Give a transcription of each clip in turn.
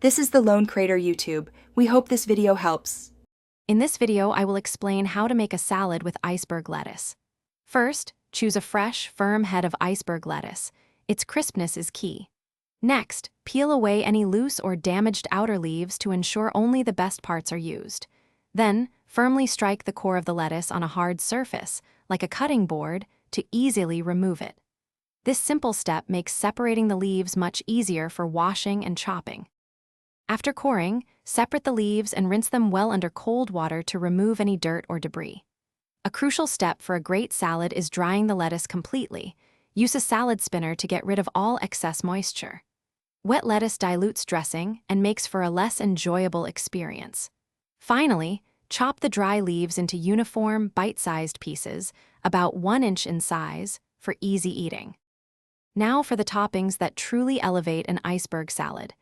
This is the Lone Crater YouTube. We hope this video helps. In this video, I will explain how to make a salad with iceberg lettuce. First, choose a fresh, firm head of iceberg lettuce. Its crispness is key. Next, peel away any loose or damaged outer leaves to ensure only the best parts are used. Then, firmly strike the core of the lettuce on a hard surface, like a cutting board, to easily remove it. This simple step makes separating the leaves much easier for washing and chopping. After coring, separate the leaves and rinse them well under cold water to remove any dirt or debris. A crucial step for a great salad is drying the lettuce completely. Use a salad spinner to get rid of all excess moisture. Wet lettuce dilutes dressing and makes for a less enjoyable experience. Finally, chop the dry leaves into uniform, bite-sized pieces, about 1 inch in size, for easy eating. Now for the toppings that truly elevate an iceberg salad.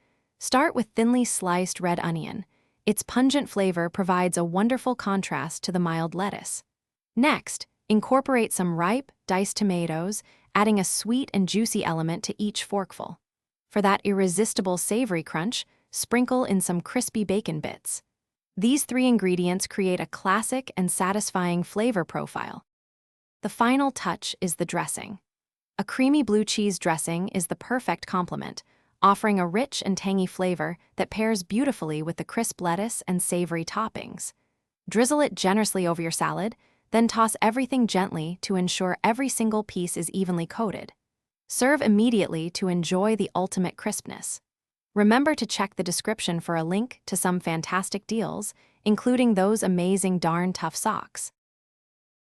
Start with thinly sliced red onion. Its pungent flavor provides a wonderful contrast to the mild lettuce. Next, incorporate some ripe, diced tomatoes, adding a sweet and juicy element to each forkful. For that irresistible savory crunch, sprinkle in some crispy bacon bits. These 3 ingredients create a classic and satisfying flavor profile. The final touch is the dressing. A creamy blue cheese dressing is the perfect complement, offering a rich and tangy flavor that pairs beautifully with the crisp lettuce and savory toppings. Drizzle it generously over your salad, then toss everything gently to ensure every single piece is evenly coated. Serve immediately to enjoy the ultimate crispness. Remember to check the description for a link to some fantastic deals, including those amazing darn tough socks.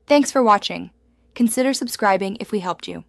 Thanks for watching. Consider subscribing if we helped you.